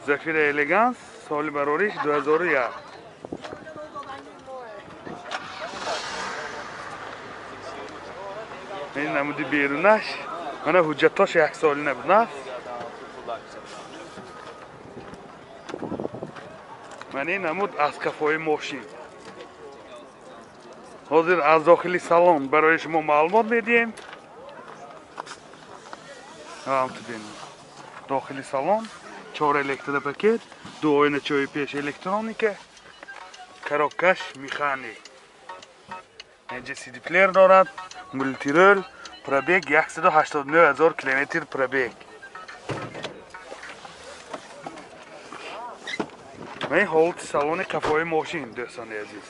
Zafir Elegance سال برارش 2001. این نمودی بیرونش من حجتاش یک سالی نبود. من این نمود از کفای ماشین. حاضر از داخلی سالن برای شما معلومات میدیم. داخلی سالن 4 الکتریک پاکت، 2 آینه چای پیش الکترونیک، کراکش میخانیک. اینجا سی دی پلیر دارد، مولتی رول، پرابیگ 189,000 کیلومتر پرابیگ. و این حالت سالن کفای ماشین دوستان عزیز.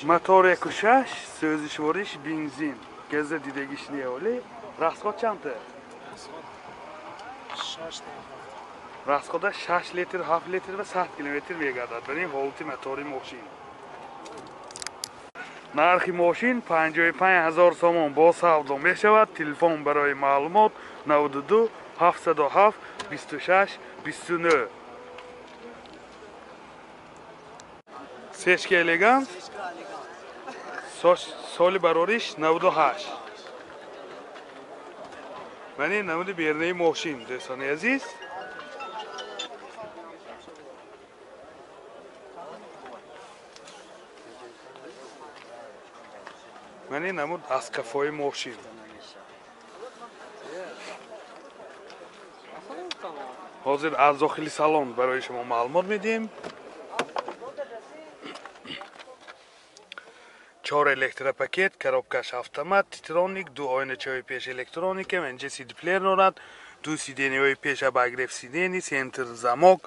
موتور 1.6 سوزشوارش بنزین گز دیدگیش نیالی. راسخود چنده؟ راسخودش 6 لیتر 7 لیتر و 100 کیلومتر میگردد. برای حالت موتور ماشین نرخ ماشین 55,000 سوم با سودا می شود. تلفن برای معلومات 92 707 26 29. سشک الگانس سال برارش 98. من این نمود بیرنه ماشین دوستان عزیز. من این نمود از کفای ماشین. حاضر از داخلی سالن برای شما معلومات میدیم. 4 الکتریک پاکت، کراپکش اتومات، تیترونیک، 2 آینه چای پیش الکترونیک، اینجا سی دی پلیر دارد، 2 سیدنی های پیش باگرف سیدنی، سنتر زماک،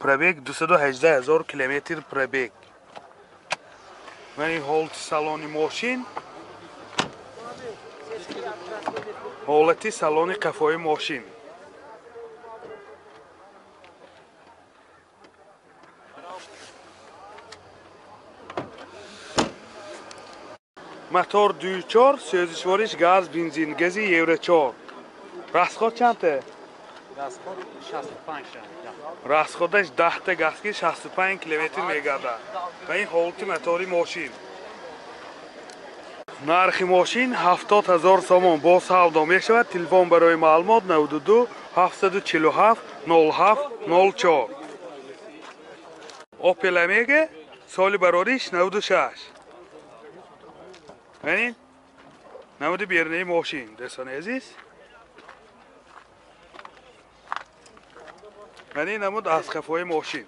پرابیگ 218,000 کیلومتر پرابیگ. من این حالت سالن ماشین، حالتی سالن کفای ماشین. موتور 2.4 سوزشوارش گاز بنزین گزی یورو 4. راسخود چنده؟ راسخود 65 راسخودش 10 تا گازکی 65 کیلومتر میگردد. و این حالت موتور ماشین. نرخ ماشین 70,000 سوم با سودا می شود. تلفن برای معلومات 92 747 07 04. اوپل میگه سال برارش 96. یعنی نمود بیرنه ماشین دوستان عزیز. یعنی نمود از کفای ماشین.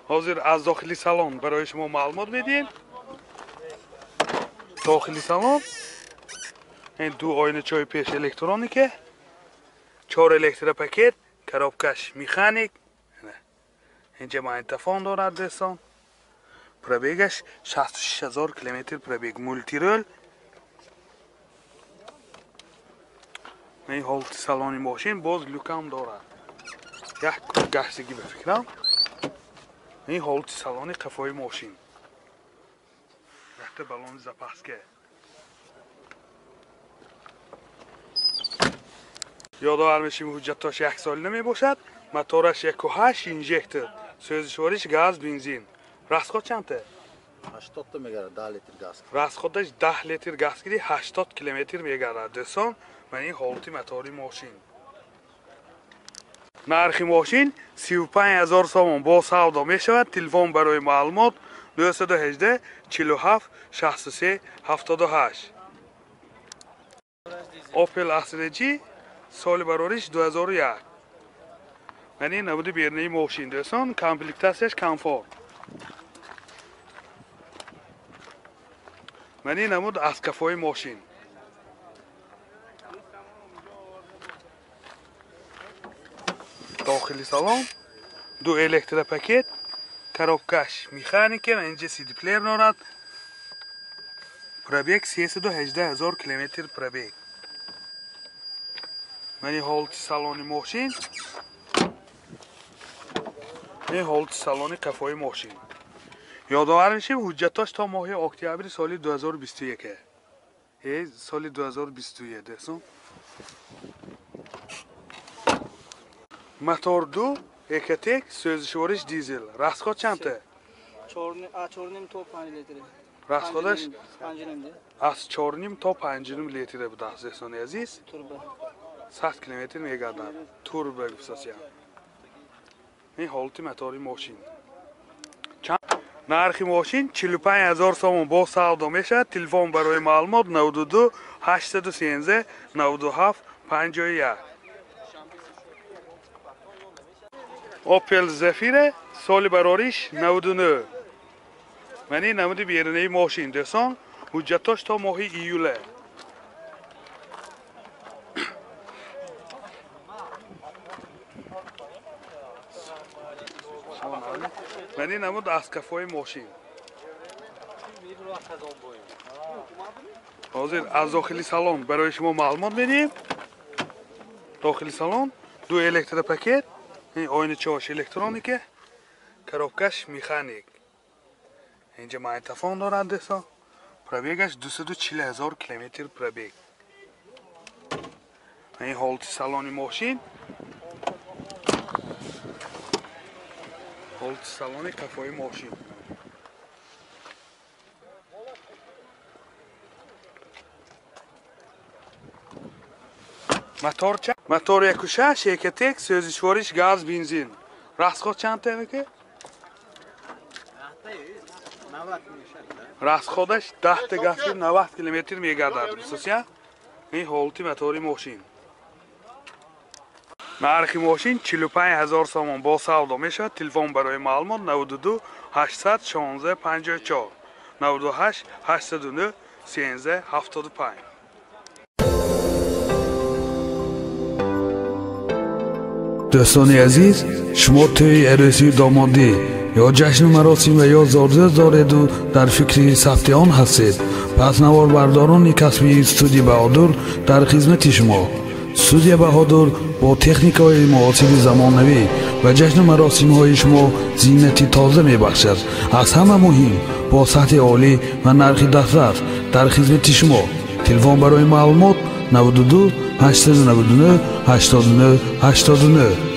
حاضر از داخلی سالن برای شما معلومات میدیم. داخلی سالن این 2 آینه چای پیش الکترونیکه، 4 الکتریک پاکت، کراپکش میخانیک. اینجا مایتفون دارد دوستان. پرابیگش 66,000 کیلومتر پرابیگ. مولتی رول. این حالت سالن ماشین باز لوکام دارد. یک گشتگی بفکرم. این حالت سالن کفای ماشین. رفته بالون زپاسکه. یادآور میشیم حجتاش 1 سال نمی باشد. موتورش 1.8 اینژکتر. سوزشوارش گاز بنزین. راسخود چنده؟ 80 تا میگرد 10 لیتر گاز. راسخودش 10 لیتر گاز گیری 80 کیلومتر میگردد دوستان. من این حالت موتور ماشین. نرخ ماشین 35,000 سوم با سودا می شود. تلفن برای معلومات 918 47 63 78. اوپل استرجی سال برارش 2001. من این نمود بیرنه ماشین دوستان. کامپلیکتاسیش کامفورت. من این نمود از کفای ماشین. داخلی سالن 2 الکتریک پاکت، کراپکش میخانیکه و اینجا سی دی پلیر دارد. پرابیگ 318,000 کیلومتر پرابیگ. من این حالت سالن ماشین. این حالت سالن کفای ماشین. یادآور میشیم حجتاش تا ماه اکتبر سال 2021 سال 2021 درسون motor 2 eketek sözüşveriş dizel raskhod çanta چهارنیم تا 5 لیتره raskhodish 5 نیم از 4.5 تا 5.5 لیتر بود عزیزان عزیز تربه 100 کیلومتر میگردد توربو اساسیه این حالت موتوری ماشین нархи ماشین 45000 сомон با سودا میشه تلفن برای معلومات 92 813 97 51 اوپل زفیر سال براریش 99 منی نمودی بیرونی ماشین دستان حجتاش تا ماه ایوله منی نمود از کفای ماشین حاضر از داخلی سالن برای شما معلومات میدیم داخلی سالن دو الکتر پاکت این آینه چاش الکترونیکه коробкаш مکانیک اینجا مایتافون دارد دستا پرابیگش 240,000 کیلومتر پرابیگ این حالت سالن ماشین حالت سالن کفای ماشین موتور 1.6 eketek sözüşveriş gaz benzin raskhod چند تا که расходаш 10 تا газ 90 километр мегардад бисосия این حالتی موتوری ماشین нархи ماشین 45000 сомон با سودا میشه تلفن برای معلومات 92 816 54 98 809 13 75 دوستان عزیز شما توی عروسی دامادی یا جشن مراسم و یا زارزه دارید و در فکر ثبت آن هستید پس نوار برداران کسبی استودیو بهادر در خدمت شما استودیو بهادر با تکنیک های معاصر زمانوی و جشن مراسم های شما زینتی تازه می بخشد از همه مهم با سطح عالی و نرخ دسترس در خدمت شما تلفن برای معلومات 92 899 89 89